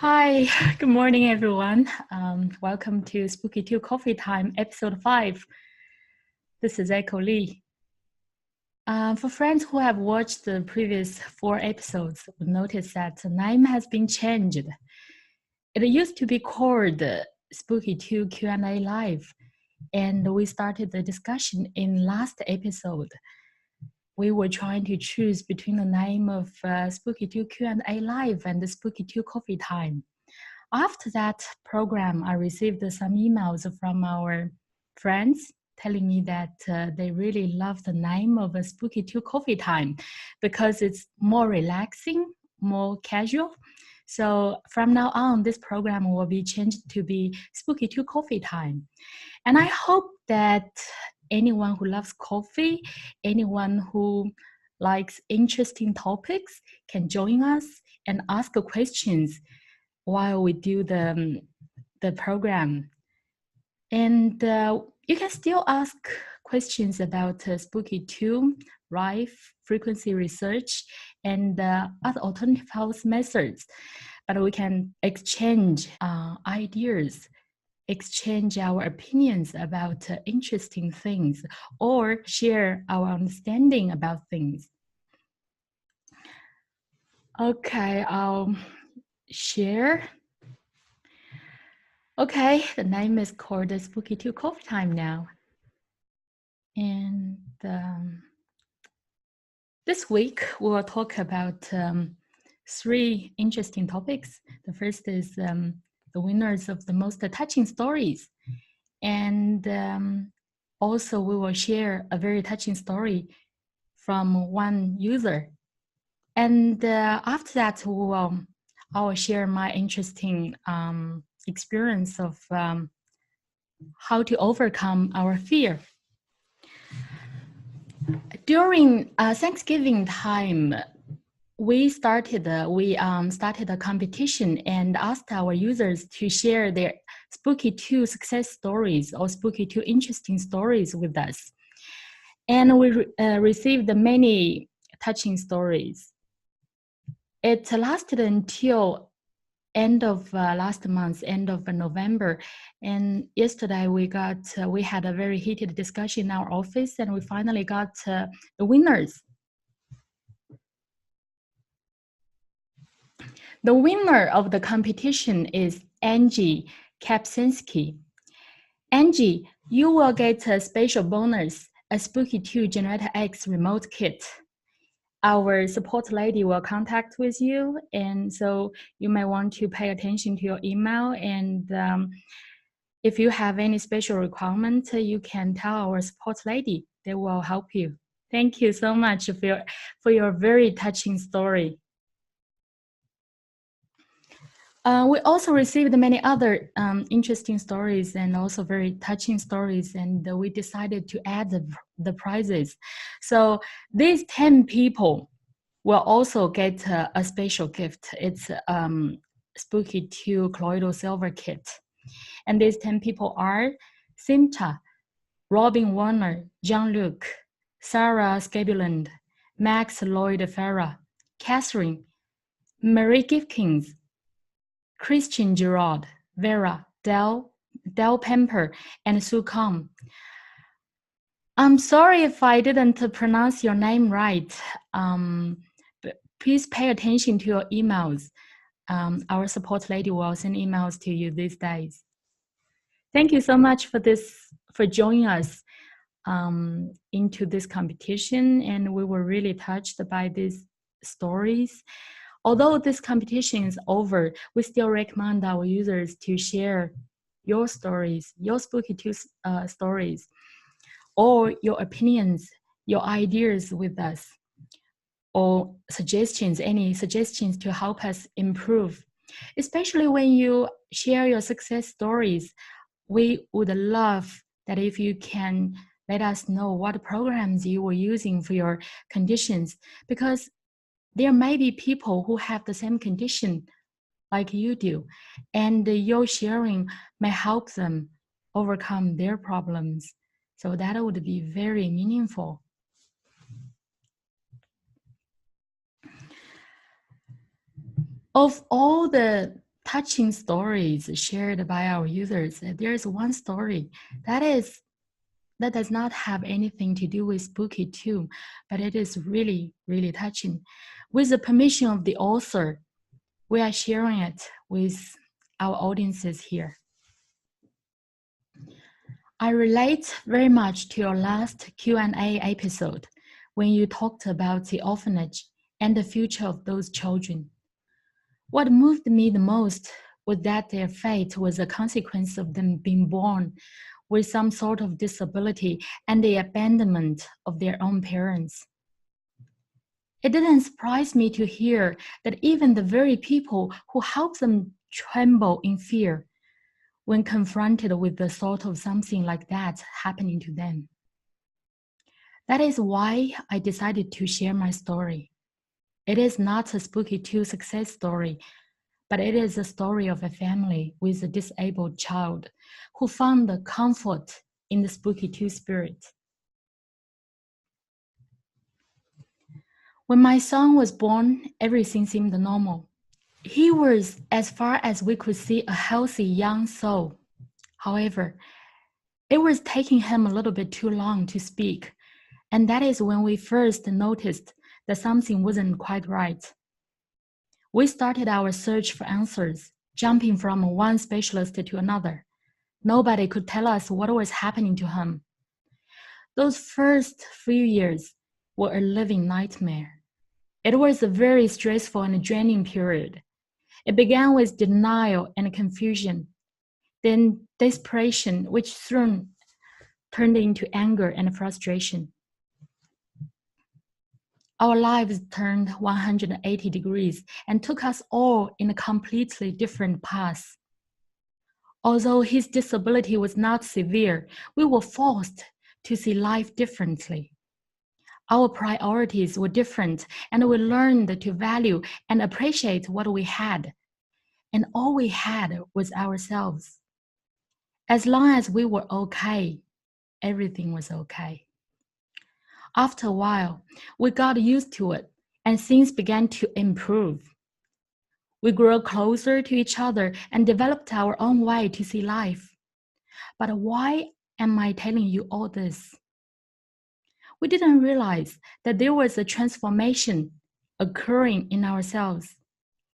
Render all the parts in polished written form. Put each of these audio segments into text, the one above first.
Hi, good morning, everyone. Welcome to Spooky 2 Coffee Time, episode 5. This is Echo Lee. For friends who have watched the previous 4 episodes, will notice that the name has been changed. It used to be called Spooky 2 Q&A Live, and we started the discussion in last episode. We were trying to choose between the name of Spooky 2 Q&A Live and the Spooky 2 Coffee Time. After that program, I received some emails from our friends telling me that they really love the name of a Spooky 2 Coffee Time because it's more relaxing, more casual. So from now on, this program will be changed to be Spooky 2 Coffee Time. And I hope that anyone who loves coffee, anyone who likes interesting topics can join us and ask questions while we do the program. And you can still ask questions about Spooky 2, Rife, frequency research, and other alternative health methods. But we can exchange ideas, exchange our opinions about interesting things, or share our understanding about things. Okay, I'll share. Okay, the name is called the Spooky 2 Coffee Time now. And this week, we will talk about 3 interesting topics. The first is the winners of the most touching stories. And also, we will share a very touching story from one user. And after that, I will share my interesting experience of how to overcome our fear. During Thanksgiving time, we started a competition and asked our users to share their Spooky 2 success stories or Spooky 2 interesting stories with us. And we received many touching stories. It lasted until end of last month, end of November. And yesterday we had a very heated discussion in our office, and we finally got the winners. The winner of the competition is Angie Kapczynski. Angie, you will get a special bonus, a Spooky 2 Generator X remote kit. Our support lady will contact with you, and so you may want to pay attention to your email. And if you have any special requirement, you can tell our support lady. They will help you. Thank you so much for your very touching story. We also received many other interesting stories and also very touching stories, and we decided to add the prizes. So these 10 people will also get a special gift. It's Spooky 2 Colloidal Silver Kit. And these 10 people are Simcha, Robin Warner, Jean-Luc, Sarah Scabuland, Max Lloyd Farah, Catherine, Marie Gifkins, Christian Gerard, Vera, Del Pemper, and Sue Com. I'm sorry if I didn't pronounce your name right. But please pay attention to your emails. Our support lady will send emails to you these days. Thank you so much for joining us into this competition, and we were really touched by these stories. Although this competition is over, we still recommend our users to share your stories, your Spooky 2 stories, or your opinions, your ideas with us, or any suggestions to help us improve. Especially when you share your success stories, we would love that if you can let us know what programs you were using for your conditions, because there may be people who have the same condition like you do, and your sharing may help them overcome their problems. So that would be very meaningful. Of all the touching stories shared by our users. There's one story that does not have anything to do with Spooky 2, but it is really, really touching. With the permission of the author, we are sharing it with our audiences here. I relate very much to your last Q&A episode when you talked about the orphanage and the future of those children. What moved me the most was that their fate was a consequence of them being born with some sort of disability and the abandonment of their own parents. It didn't surprise me to hear that even the very people who help them tremble in fear when confronted with the thought of something like that happening to them. That is why I decided to share my story. It is not a Spooky 2 success story, but it is a story of a family with a disabled child who found the comfort in the Spooky 2 spirit. When my son was born, everything seemed normal. He was, as far as we could see, a healthy young soul. However, it was taking him a little bit too long to speak, and that is when we first noticed that something wasn't quite right. We started our search for answers, jumping from one specialist to another. Nobody could tell us what was happening to him. Those first few years were a living nightmare. It was a very stressful and draining period. It began with denial and confusion, then desperation, which soon turned into anger and frustration. Our lives turned 180 degrees and took us all in a completely different path. Although his disability was not severe, we were forced to see life differently. Our priorities were different, and we learned to value and appreciate what we had. And all we had was ourselves. As long as we were okay, everything was okay. After a while, we got used to it, and things began to improve. We grew closer to each other and developed our own way to see life. But why am I telling you all this? We didn't realize that there was a transformation occurring in ourselves.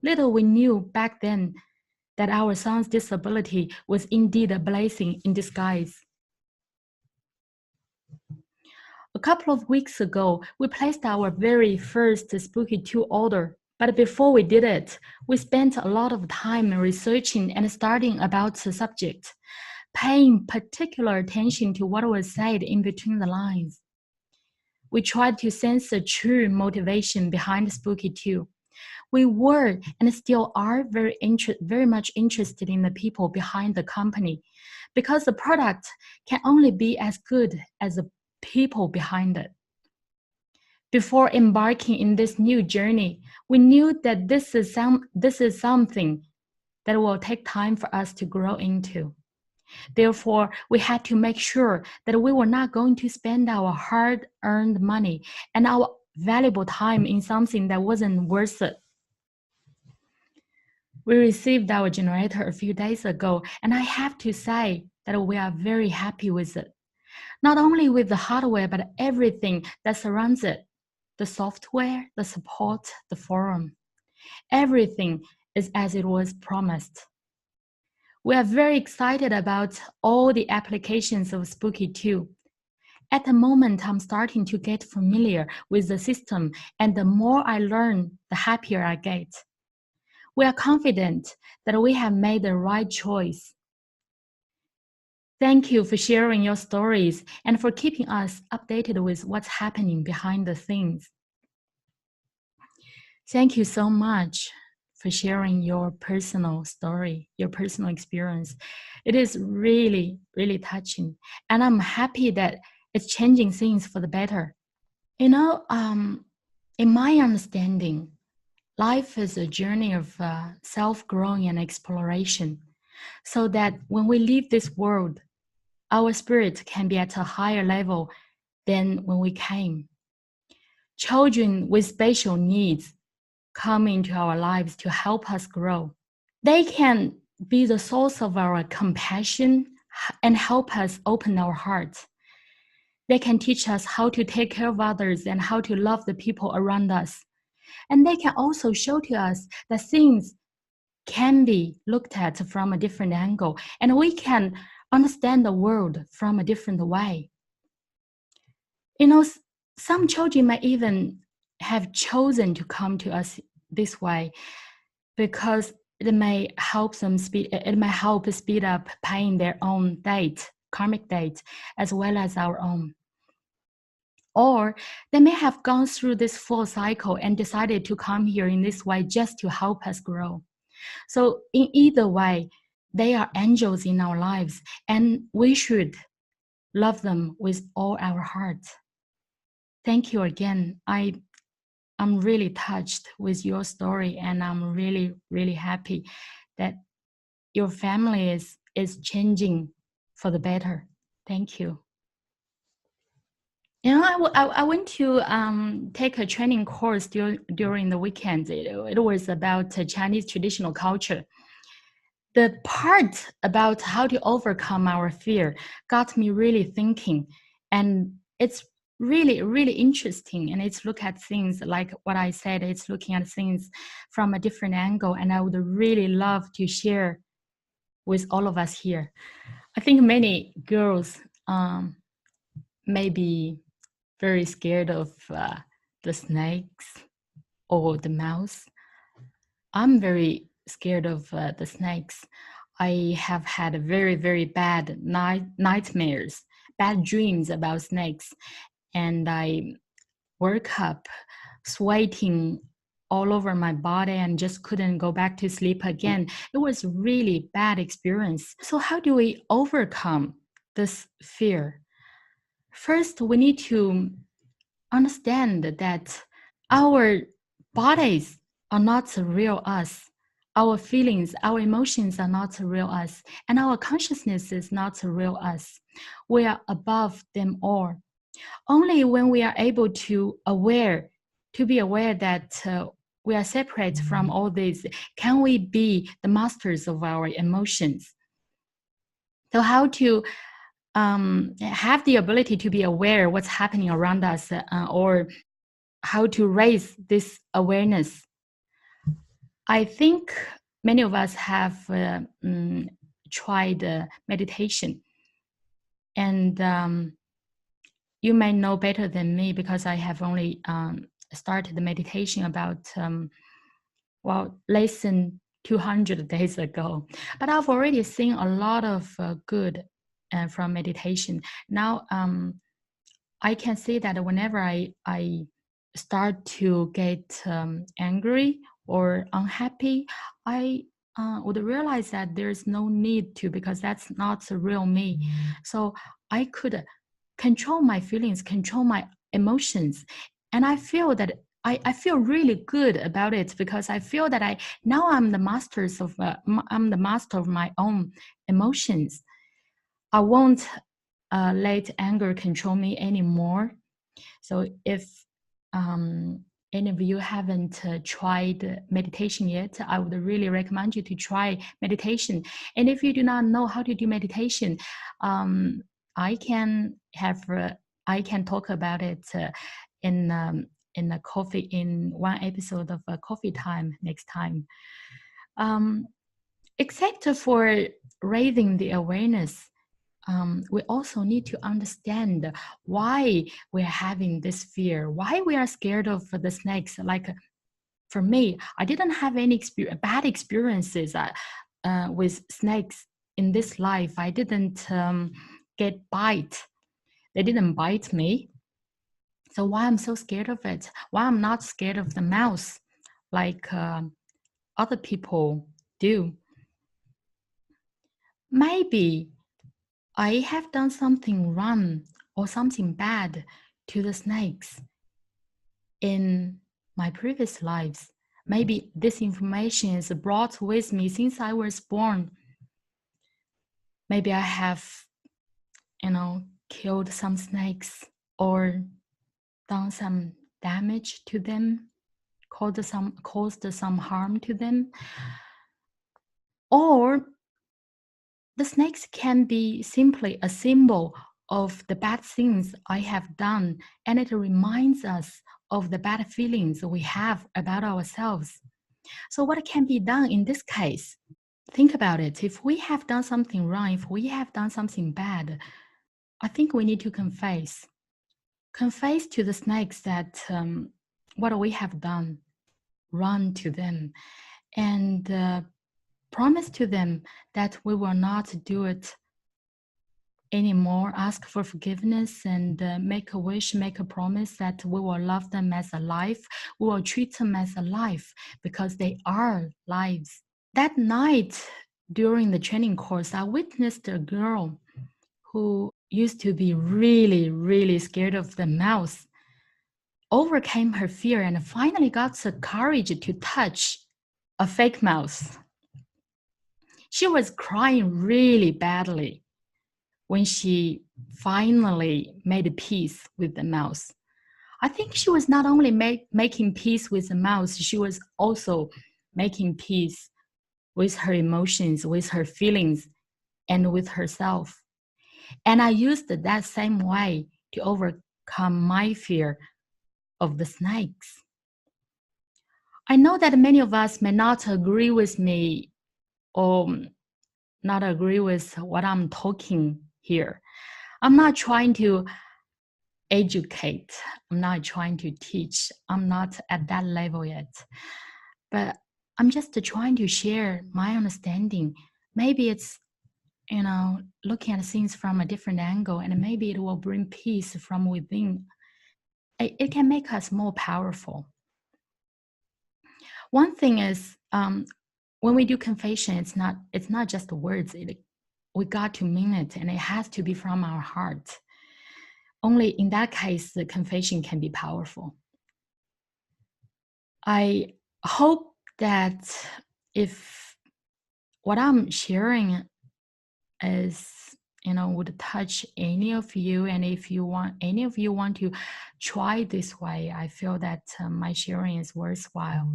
Little we knew back then that our son's disability was indeed a blessing in disguise. A couple of weeks ago, we placed our very first Spooky 2 order. But before we did it, we spent a lot of time researching and studying about the subject, paying particular attention to what was said in between the lines. We tried to sense the true motivation behind Spooky 2. We were and still are very much interested in the people behind the company, because the product can only be as good as the people behind it. Before embarking in this new journey, we knew that this is something that will take time for us to grow into. Therefore, we had to make sure that we were not going to spend our hard-earned money and our valuable time in something that wasn't worth it. We received our generator a few days ago, and I have to say that we are very happy with it. Not only with the hardware, but everything that surrounds it. The software, the support, the forum. Everything is as it was promised. We are very excited about all the applications of Spooky 2. At the moment, I'm starting to get familiar with the system, and the more I learn, the happier I get. We are confident that we have made the right choice. Thank you for sharing your stories and for keeping us updated with what's happening behind the scenes. Thank you so much for sharing your personal story, your personal experience. It is really, really touching. And I'm happy that it's changing things for the better. You know, in my understanding, life is a journey of self-growing and exploration, so that when we leave this world, our spirit can be at a higher level than when we came. Children with special needs come into our lives to help us grow. They can be the source of our compassion and help us open our hearts. They can teach us how to take care of others and how to love the people around us. And they can also show to us that things can be looked at from a different angle, and we can understand the world from a different way. You know, some children may even have chosen to come to us this way because it may help speed up paying their own debt, karmic debt, as well as our own. Or they may have gone through this full cycle and decided to come here in this way just to help us grow. So in either way, they are angels in our lives, and we should love them with all our hearts. Thank you again. I'm really touched with your story, and I'm really, really happy that your family is changing for the better. Thank you. You know, I went to take a training course during the weekend. It was about Chinese traditional culture. The part about how to overcome our fear got me really thinking, and it's really, really interesting. And it's look at things like what I said, it's looking at things from a different angle, and I would really love to share with all of us here. I think many girls may be very scared of the snakes or the mouse. I'm very scared of the snakes. I have had very, very bad nightmares, bad dreams about snakes. And I woke up sweating all over my body and just couldn't go back to sleep again. It was really bad experience. So how do we overcome this fear? First, we need to understand that our bodies are not the real us. Our feelings, our emotions are not the real us. And our consciousness is not the real us. We are above them all. Only when we are able to be aware that we are separate from all this, can we be the masters of our emotions. So how to have the ability to be aware what's happening around us, or how to raise this awareness. I think many of us have tried meditation, and you may know better than me because I have only started the meditation about less than 200 days ago. But I've already seen a lot of good from meditation. Now I can see that whenever I start to get angry or unhappy, I would realize that there's no need to, because that's not the real me. So I could control my feelings, control my emotions. And I feel that I feel really good about it, because I feel that I'm the I'm the master of my own emotions. I won't let anger control me anymore. So if any of you haven't tried meditation yet, I would really recommend you to try meditation. And if you do not know how to do meditation, I can talk about it in one episode of Coffee Time next time. Except for raising the awareness, we also need to understand why we're having this fear, why we are scared of the snakes. Like for me, I didn't have any bad experiences with snakes in this life. I didn't get bite. They didn't bite me. So why I'm so scared of it? Why I'm not scared of the mouse like other people do? Maybe I have done something wrong or something bad to the snakes in my previous lives. Maybe this information is brought with me since I was born. Maybe I have, killed some snakes or done some damage to them, caused some harm to them. Or the snakes can be simply a symbol of the bad things I have done, and it reminds us of the bad feelings we have about ourselves. So, what can be done in this case? Think about it. If we have done something wrong, if we have done something bad, I think we need to confess. Confess to the snakes that what we have done, run to them, and promise to them that we will not do it anymore. Ask for forgiveness and make a wish, make a promise that we will love them as a life. We will treat them as a life because they are lives. That night during the training course, I witnessed a girl who used to be really, really scared of the mouse, overcame her fear and finally got the courage to touch a fake mouse. She was crying really badly when she finally made peace with the mouse. I think she was not only making peace with the mouse, she was also making peace with her emotions, with her feelings, and with herself. And I used that same way to overcome my fear of the snakes. I know that many of us may not agree with me or not agree with what I'm talking here. I'm not trying to educate. I'm not trying to teach. I'm not at that level yet. But I'm just trying to share my understanding. Maybe it's, looking at things from a different angle, and maybe it will bring peace from within. It can make us more powerful. One thing is, when we do confession, it's not just words. We got to mean it, and it has to be from our heart. Only in that case, the confession can be powerful. I hope that if what I'm sharing is, would touch any of you, and if any of you want to try this way, I feel that my sharing is worthwhile.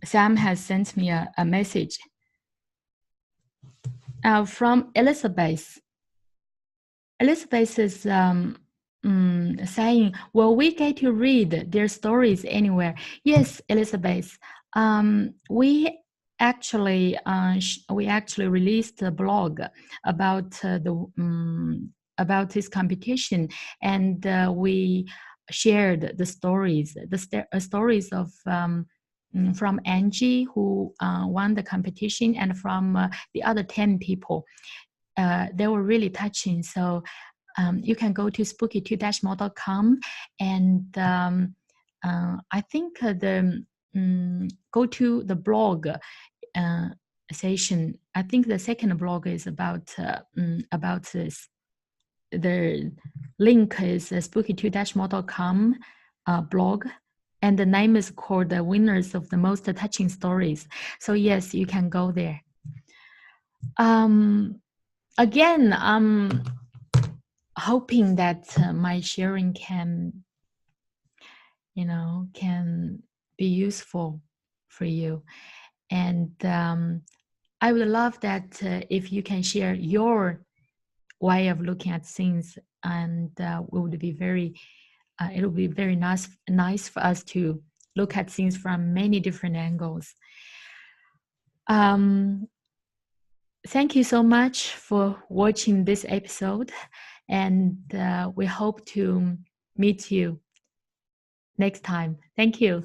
Sam has sent me a message from Elizabeth. Elizabeth is saying, "Will we get to read their stories anywhere?" Yes, Elizabeth. We actually released a blog about about this competition, and we shared the stories, stories of from Angie, who won the competition, and from the other 10 people. They were really touching. So you can go to spooky2-more.com, and I think go to the blog session. I think the second blog is about this. The link is spooky2-more.com blog, and the name is called "The Winners of the Most Touching Stories." So yes, you can go there. Again, I'm hoping that my sharing can be useful for you, and I would love that if you can share your way of looking at things, and it would be very nice for us to look at things from many different angles. Thank you so much for watching this episode, and we hope to meet you next time. Thank you.